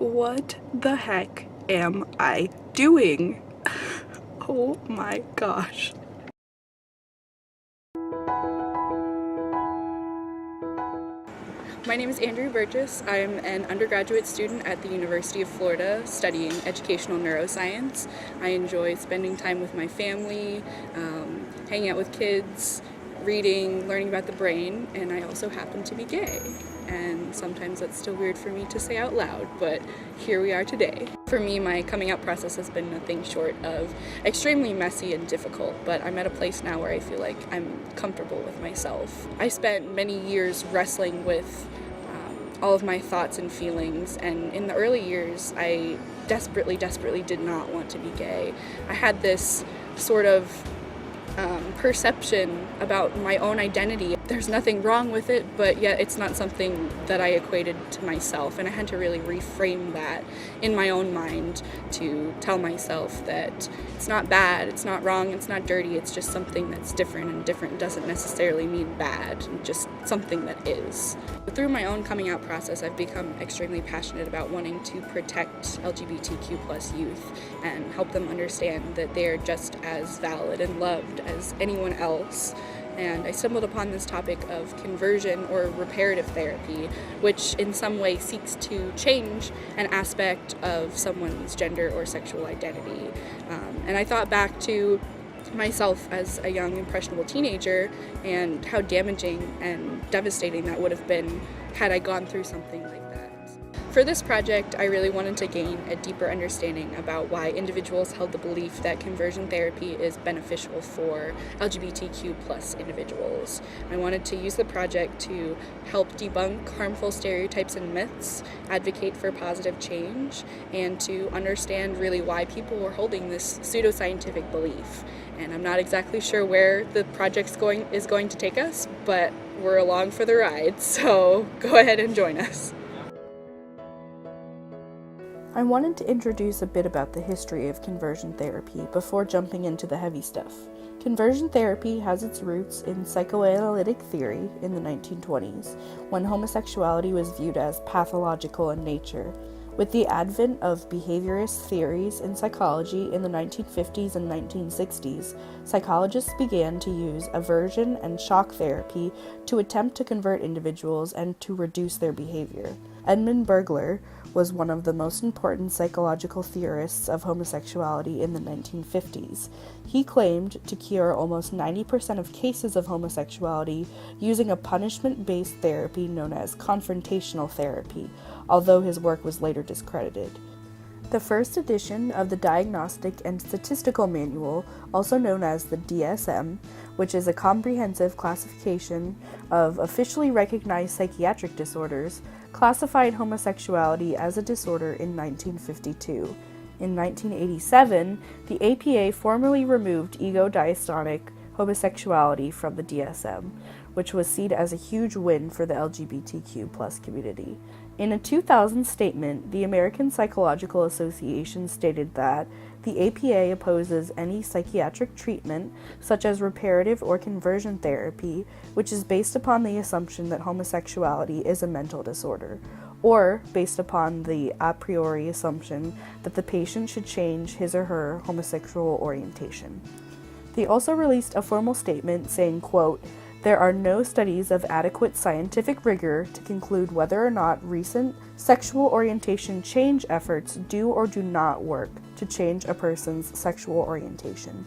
What the heck am I doing? Oh my gosh. My name is Andrea Burgess. I'm an undergraduate student at the University of Florida studying educational neuroscience. I enjoy spending time with my family, hanging out with kids, reading, learning about the brain, and I also happen to be gay. And sometimes that's still weird for me to say out loud, but here we are today. For me, my coming out process has been nothing short of extremely messy and difficult, but I'm at a place now where I feel like I'm comfortable with myself. I spent many years wrestling with all of my thoughts and feelings, and in the early years, I desperately did not want to be gay. I had this sort of perception about my own identity. There's nothing wrong with it, but yet it's not something that I equated to myself, and I had to really reframe that in my own mind to tell myself that it's not bad, it's not wrong, it's not dirty, it's just something that's different, and different doesn't necessarily mean bad, just something that is. Through my own coming out process, I've become extremely passionate about wanting to protect LGBTQ+ youth and help them understand that they are just as valid and loved as anyone else. And I stumbled upon this topic of conversion or reparative therapy, which in some way seeks to change an aspect of someone's gender or sexual identity. And I thought back to myself as a young, impressionable teenager and how damaging and devastating that would have been had I gone through something like that. For this project, I really wanted to gain a deeper understanding about why individuals held the belief that conversion therapy is beneficial for LGBTQ+ individuals. I wanted to use the project to help debunk harmful stereotypes and myths, advocate for positive change, and to understand really why people were holding this pseudoscientific belief. And I'm not exactly sure where the project is going to take us, but we're along for the ride, so go ahead and join us. I wanted to introduce a bit about the history of conversion therapy before jumping into the heavy stuff. Conversion therapy has its roots in psychoanalytic theory in the 1920s, when homosexuality was viewed as pathological in nature. With the advent of behaviorist theories in psychology in the 1950s and 1960s, psychologists began to use aversion and shock therapy to attempt to convert individuals and to reduce their behavior. Edmund Bergler was one of the most important psychological theorists of homosexuality in the 1950s. He claimed to cure almost 90% of cases of homosexuality using a punishment-based therapy known as confrontational therapy, although his work was later discredited. The first edition of the Diagnostic and Statistical Manual, also known as the DSM, which is a comprehensive classification of officially recognized psychiatric disorders, classified homosexuality as a disorder in 1952. In 1987, the APA formally removed ego-diastonic homosexuality from the DSM, which was seen as a huge win for the LGBTQ+ community. In a 2000 statement, the American Psychological Association stated that the APA opposes any psychiatric treatment, such as reparative or conversion therapy, which is based upon the assumption that homosexuality is a mental disorder, or based upon the a priori assumption that the patient should change his or her homosexual orientation. They also released a formal statement saying, quote, "There are no studies of adequate scientific rigor to conclude whether or not recent sexual orientation change efforts do or do not work to change a person's sexual orientation."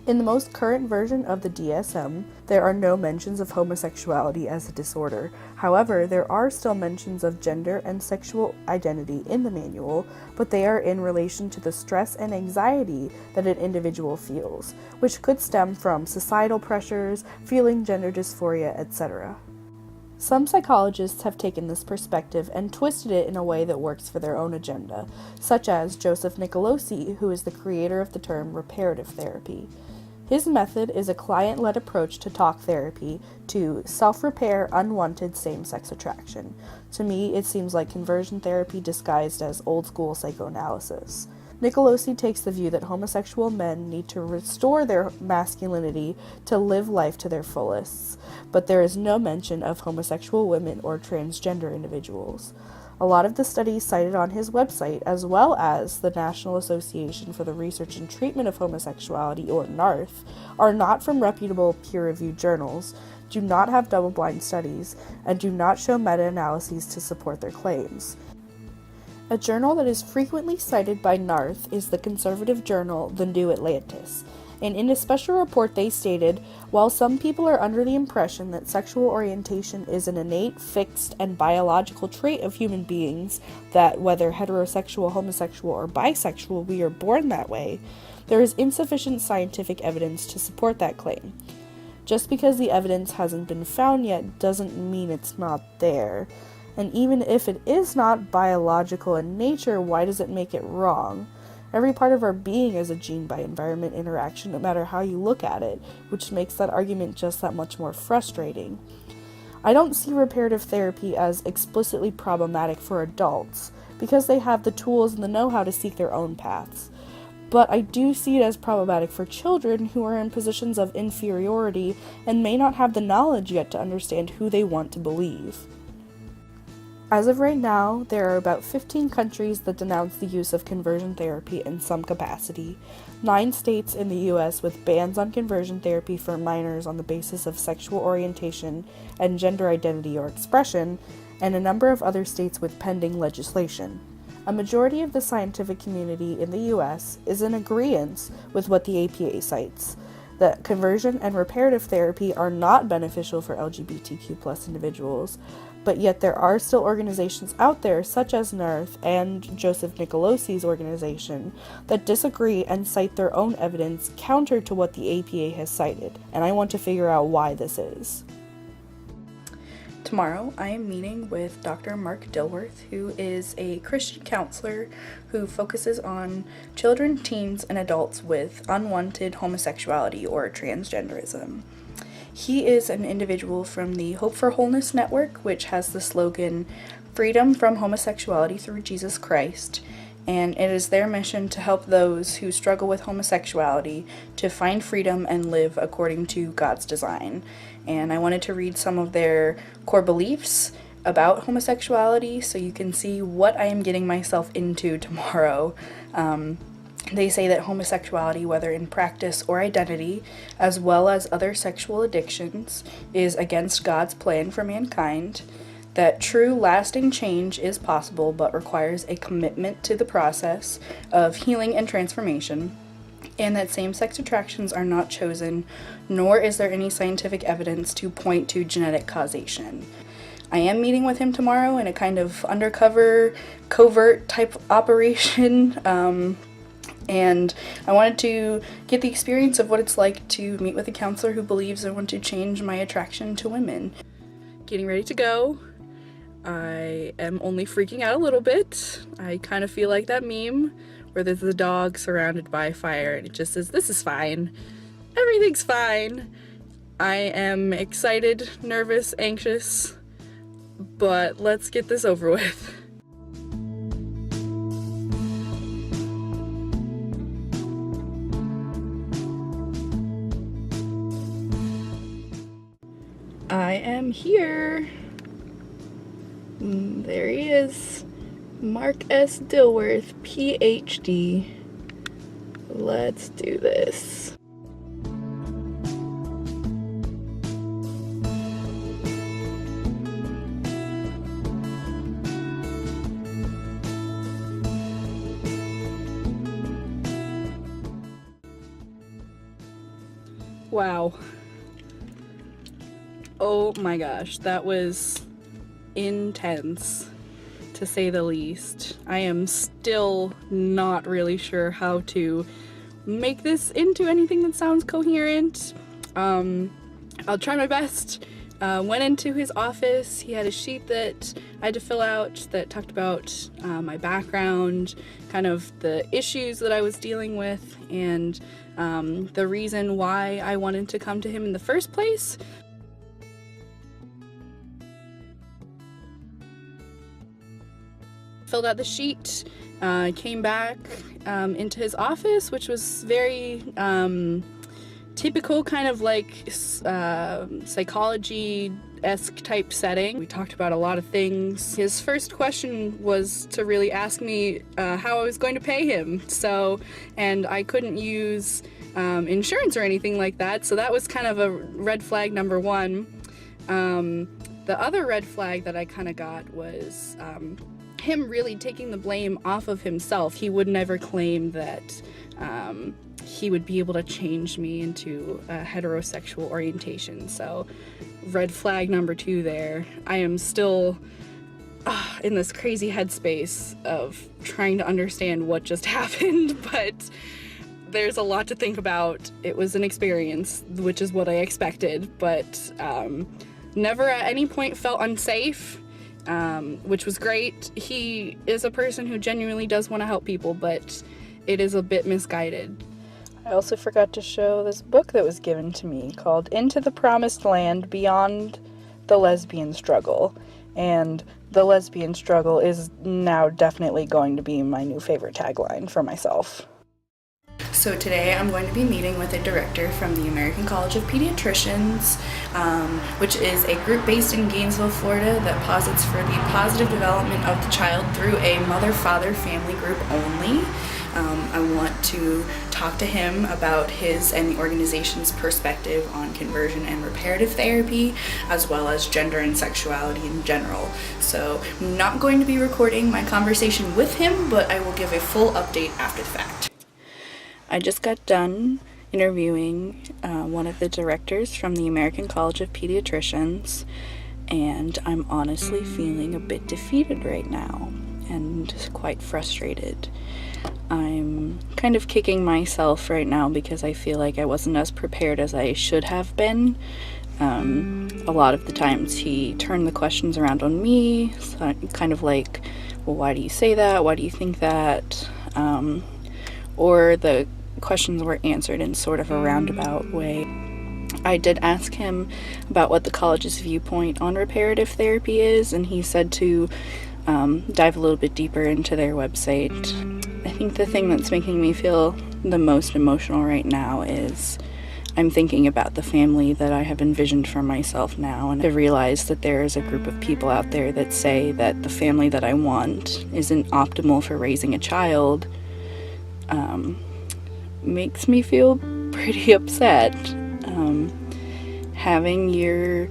In the most current version of the DSM, there are no mentions of homosexuality as a disorder. However, there are still mentions of gender and sexual identity in the manual, but they are in relation to the stress and anxiety that an individual feels, which could stem from societal pressures, feeling gender dysphoria, etc. Some psychologists have taken this perspective and twisted it in a way that works for their own agenda, such as Joseph Nicolosi, who is the creator of the term reparative therapy. His method is a client-led approach to talk therapy to self-repair unwanted same-sex attraction. To me, it seems like conversion therapy disguised as old-school psychoanalysis. Nicolosi takes the view that homosexual men need to restore their masculinity to live life to their fullest, but there is no mention of homosexual women or transgender individuals. A lot of the studies cited on his website, as well as the National Association for the Research and Treatment of Homosexuality, or NARTH, are not from reputable peer-reviewed journals, do not have double-blind studies, and do not show meta-analyses to support their claims. A journal that is frequently cited by NARTH is the conservative journal The New Atlantis, and in a special report they stated, while some people are under the impression that sexual orientation is an innate, fixed, and biological trait of human beings, that whether heterosexual, homosexual, or bisexual, we are born that way, there is insufficient scientific evidence to support that claim. Just because the evidence hasn't been found yet doesn't mean it's not there. And even if it is not biological in nature, why does it make it wrong? Every part of our being is a gene by environment interaction, no matter how you look at it, which makes that argument just that much more frustrating. I don't see reparative therapy as explicitly problematic for adults, because they have the tools and the know-how to seek their own paths. But I do see it as problematic for children who are in positions of inferiority and may not have the knowledge yet to understand who they want to believe. As of right now, there are about 15 countries that denounce the use of conversion therapy in some capacity, 9 states in the US with bans on conversion therapy for minors on the basis of sexual orientation and gender identity or expression, and a number of other states with pending legislation. A majority of the scientific community in the US is in agreement with what the APA cites, that conversion and reparative therapy are not beneficial for LGBTQ+ individuals, but yet there are still organizations out there, such as NARTH and Joseph Nicolosi's organization, that disagree and cite their own evidence counter to what the APA has cited, and I want to figure out why this is. Tomorrow, I am meeting with Dr. Mark Dilworth, who is a Christian counselor who focuses on children, teens, and adults with unwanted homosexuality or transgenderism. He is an individual from the Hope for Wholeness Network, which has the slogan, "Freedom from Homosexuality through Jesus Christ," and it is their mission to help those who struggle with homosexuality to find freedom and live according to God's design. And I wanted to read some of their core beliefs about homosexuality so you can see what I am getting myself into tomorrow. They say that homosexuality, whether in practice or identity, as well as other sexual addictions, is against God's plan for mankind, that true lasting change is possible but requires a commitment to the process of healing and transformation, and that same-sex attractions are not chosen, nor is there any scientific evidence to point to genetic causation. I am meeting with him tomorrow in a kind of undercover, covert type operation, and I wanted to get the experience of what it's like to meet with a counselor who believes I want to change my attraction to women. Getting ready to go. I am only freaking out a little bit. I kind of feel like that meme where there's a dog surrounded by fire and it just says, "This is fine. Everything's fine." I am excited, nervous, anxious, but let's get this over with. I am here. There he is. Mark S. Dilworth, PhD. Let's do this. Wow. Oh my gosh, that was intense, to say the least. I am still not really sure how to make this into anything that sounds coherent. I'll try my best. Went into his office. He had a sheet that I had to fill out that talked about my background, kind of the issues that I was dealing with, and the reason why I wanted to come to him in the first place. Filled out the sheet, came back into his office, which was very typical, kind of like psychology esque type setting. We talked about a lot of things. His first question was to really ask me how I was going to pay him. And I couldn't use insurance or anything like that, so that was kind of a red flag number one. The other red flag that I kind of got was him really taking the blame off of himself. He would never claim that he would be able to change me into a heterosexual orientation. So red flag number two there. I am still in this crazy headspace of trying to understand what just happened, but there's a lot to think about. It was an experience, which is what I expected, but never at any point felt unsafe, which was great. He is a person who genuinely does want to help people, but it is a bit misguided. I also forgot to show this book that was given to me called Into the Promised Land Beyond the Lesbian Struggle. And the lesbian struggle is now definitely going to be my new favorite tagline for myself. So today I'm going to be meeting with a director from the American College of Pediatricians, which is a group based in Gainesville, Florida, that posits for the positive development of the child through a mother-father-family group only. I want to talk to him about his and the organization's perspective on conversion and reparative therapy, as well as gender and sexuality in general. So I'm not going to be recording my conversation with him, but I will give a full update after the fact. I just got done interviewing one of the directors from the American College of Pediatricians, and I'm honestly feeling a bit defeated right now and quite frustrated. I'm kind of kicking myself right now because I feel like I wasn't as prepared as I should have been. A lot of the times he turned the questions around on me, so kind of like, well, why do you say that? Why do you think that? Or the questions were answered in sort of a roundabout way. I did ask him about what the college's viewpoint on reparative therapy is, and he said to dive a little bit deeper into their website. I think the thing that's making me feel the most emotional right now is I'm thinking about the family that I have envisioned for myself now, and I realize that there is a group of people out there that say that the family that I want isn't optimal for raising a child. Makes me feel pretty upset. Having your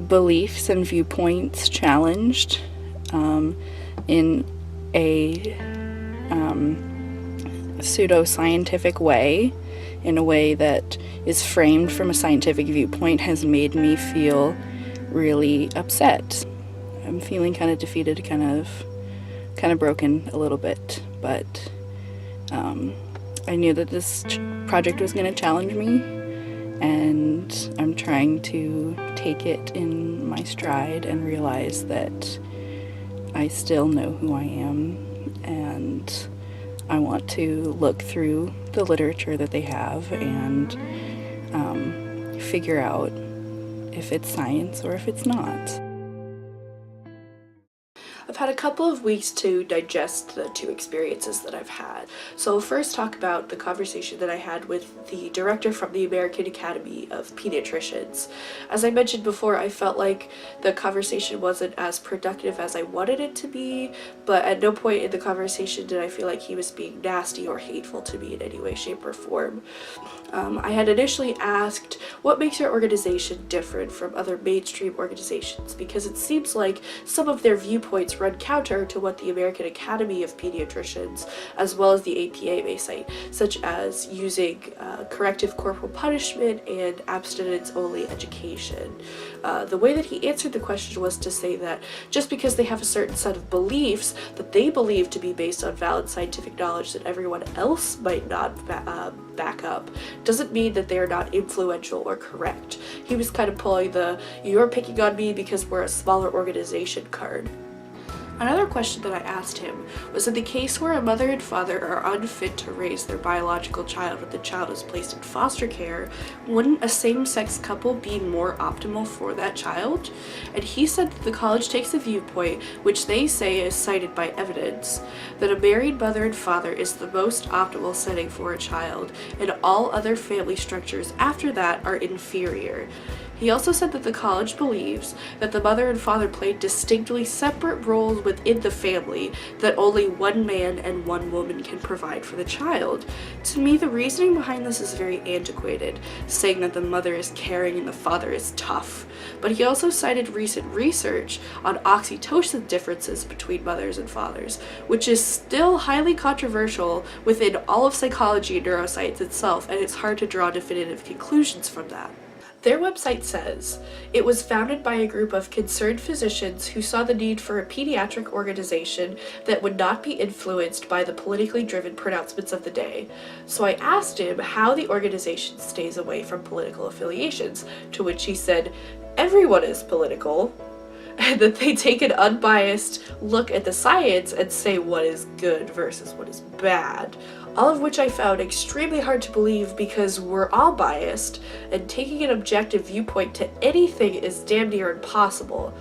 beliefs and viewpoints challenged in a pseudoscientific way, in a way that is framed from a scientific viewpoint, has made me feel really upset. I'm feeling kind of defeated, kind of broken a little bit, but I knew that this project was going to challenge me, and I'm trying to take it in my stride and realize that I still know who I am, and I want to look through the literature that they have and figure out if it's science or if it's not. I've had a couple of weeks to digest the two experiences that I've had. So I'll first talk about the conversation that I had with the director from the American Academy of Pediatricians. As I mentioned before, I felt like the conversation wasn't as productive as I wanted it to be, but at no point in the conversation did I feel like he was being nasty or hateful to me in any way, shape, or form. I had initially asked, what makes your organization different from other mainstream organizations? Because it seems like some of their viewpoints run counter to what the American Academy of Pediatricians, as well as the APA, may cite, such as using corrective corporal punishment and abstinence-only education. The way that he answered the question was to say that just because they have a certain set of beliefs that they believe to be based on valid scientific knowledge that everyone else might not back up, doesn't mean that they are not influential or correct. He was kind of pulling the "you're picking on me because we're a smaller organization" card. Another question that I asked him was, in the case where a mother and father are unfit to raise their biological child when the child is placed in foster care, wouldn't a same-sex couple be more optimal for that child? And he said that the college takes a viewpoint, which they say is cited by evidence, that a married mother and father is the most optimal setting for a child, and all other family structures after that are inferior. He also said that the college believes that the mother and father played distinctly separate roles within the family that only one man and one woman can provide for the child. To me, the reasoning behind this is very antiquated, saying that the mother is caring and the father is tough. But he also cited recent research on oxytocin differences between mothers and fathers, which is still highly controversial within all of psychology and neuroscience itself, and it's hard to draw definitive conclusions from that. Their website says, it was founded by a group of concerned physicians who saw the need for a pediatric organization that would not be influenced by the politically driven pronouncements of the day. So I asked him how the organization stays away from political affiliations, to which he said, everyone is political, and that they take an unbiased look at the science and say what is good versus what is bad. All of which I found extremely hard to believe because we're all biased, and taking an objective viewpoint to anything is damn near impossible.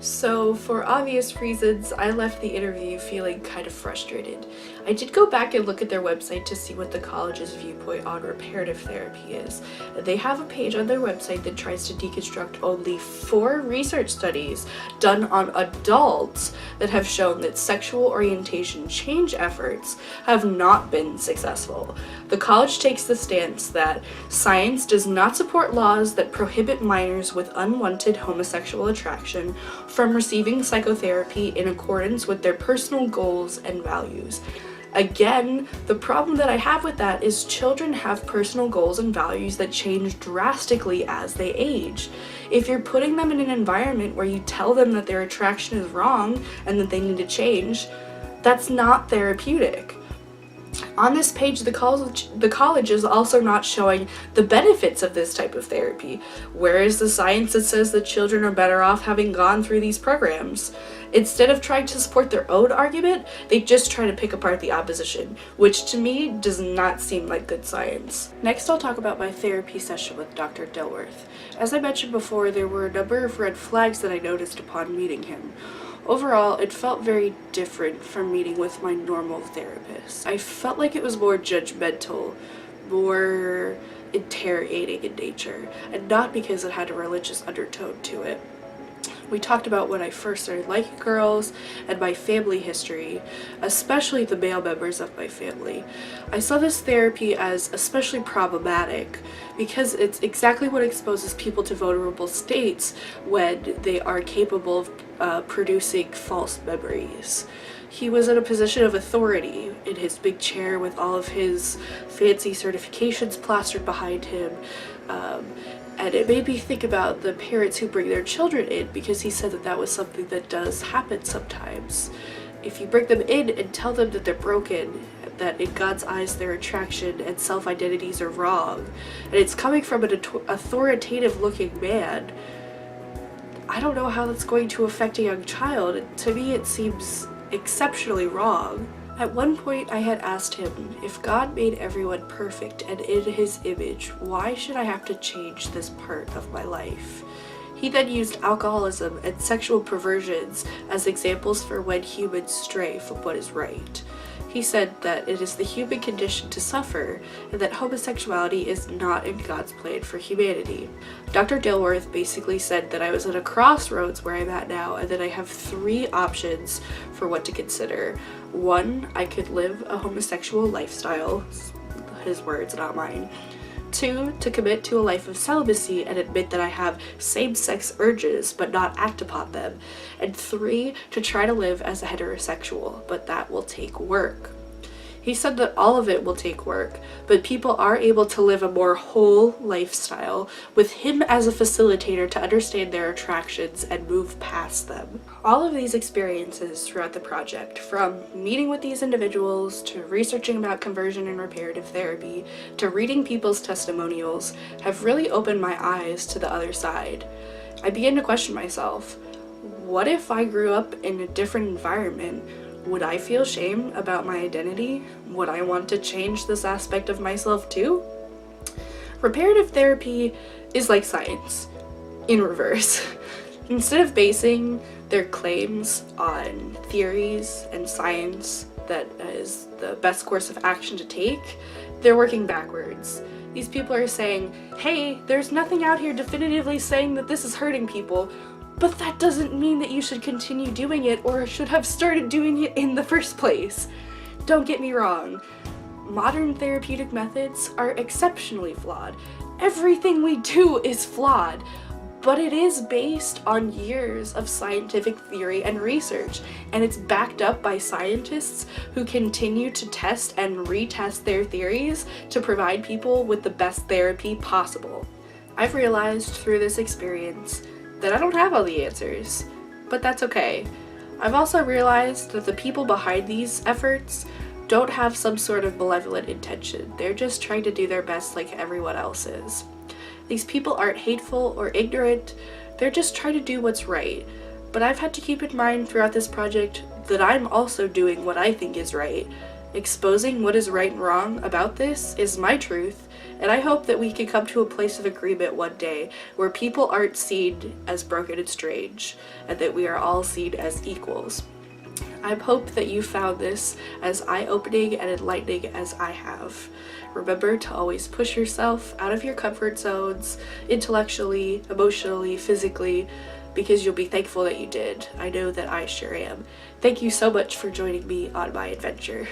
So, for obvious reasons, I left the interview feeling kind of frustrated. I did go back and look at their website to see what the college's viewpoint on reparative therapy is. They have a page on their website that tries to deconstruct only 4 research studies done on adults that have shown that sexual orientation change efforts have not been successful. The college takes the stance that science does not support laws that prohibit minors with unwanted homosexual attraction from receiving psychotherapy in accordance with their personal goals and values. Again, the problem that I have with that is children have personal goals and values that change drastically as they age. If you're putting them in an environment where you tell them that their attraction is wrong and that they need to change, that's not therapeutic. On this page, the college is also not showing the benefits of this type of therapy. Where is the science that says that children are better off having gone through these programs? Instead of trying to support their own argument, they just try to pick apart the opposition, which to me does not seem like good science. Next, I'll talk about my therapy session with Dr. Dilworth. As I mentioned before, there were a number of red flags that I noticed upon meeting him. Overall, it felt very different from meeting with my normal therapist. I felt like it was more judgmental, more interrogating in nature, and not because it had a religious undertone to it. We talked about when I first started liking girls and my family history, especially the male members of my family. I saw this therapy as especially problematic because it's exactly what exposes people to vulnerable states when they are capable of producing false memories. He was in a position of authority in his big chair with all of his fancy certifications plastered behind him. And it made me think about the parents who bring their children in, because he said that that was something that does happen sometimes. If you bring them in and tell them that they're broken, that in God's eyes their attraction and self-identities are wrong, and it's coming from an authoritative looking man, I don't know how that's going to affect a young child. To me it seems exceptionally wrong. At one point I had asked him, if God made everyone perfect and in his image, why should I have to change this part of my life? He then used alcoholism and sexual perversions as examples for when humans stray from what is right. He said that it is the human condition to suffer, and that homosexuality is not in God's plan for humanity. Dr. Dilworth basically said that I was at a crossroads where I'm at now, and that I have 3 options for what to consider. 1, I could live a homosexual lifestyle, his words, not mine. 2, to commit to a life of celibacy and admit that I have same-sex urges but not act upon them. And 3, to try to live as a heterosexual, but that will take work. He said that all of it will take work, but people are able to live a more whole lifestyle with him as a facilitator to understand their attractions and move past them. All of these experiences throughout the project, from meeting with these individuals, to researching about conversion and reparative therapy, to reading people's testimonials, have really opened my eyes to the other side. I began to question myself, what if I grew up in a different environment? Would I feel shame about my identity? Would I want to change this aspect of myself too? Reparative therapy is like science, in reverse. Instead of basing their claims on theories and science that is the best course of action to take, they're working backwards. These people are saying, hey, there's nothing out here definitively saying that this is hurting people, but that doesn't mean that you should continue doing it or should have started doing it in the first place. Don't get me wrong. Modern therapeutic methods are exceptionally flawed. Everything we do is flawed, but it is based on years of scientific theory and research, and it's backed up by scientists who continue to test and retest their theories to provide people with the best therapy possible. I've realized through this experience that I don't have all the answers, but that's okay. I've also realized that the people behind these efforts don't have some sort of malevolent intention. They're just trying to do their best like everyone else is. These people aren't hateful or ignorant, they're just trying to do what's right. But I've had to keep in mind throughout this project that I'm also doing what I think is right. Exposing what is right and wrong about this is my truth, and I hope that we can come to a place of agreement one day where people aren't seen as broken and strange, and that we are all seen as equals. I hope that you found this as eye-opening and enlightening as I have. Remember to always push yourself out of your comfort zones, intellectually, emotionally, physically, because you'll be thankful that you did. I know that I sure am. Thank you so much for joining me on my adventure.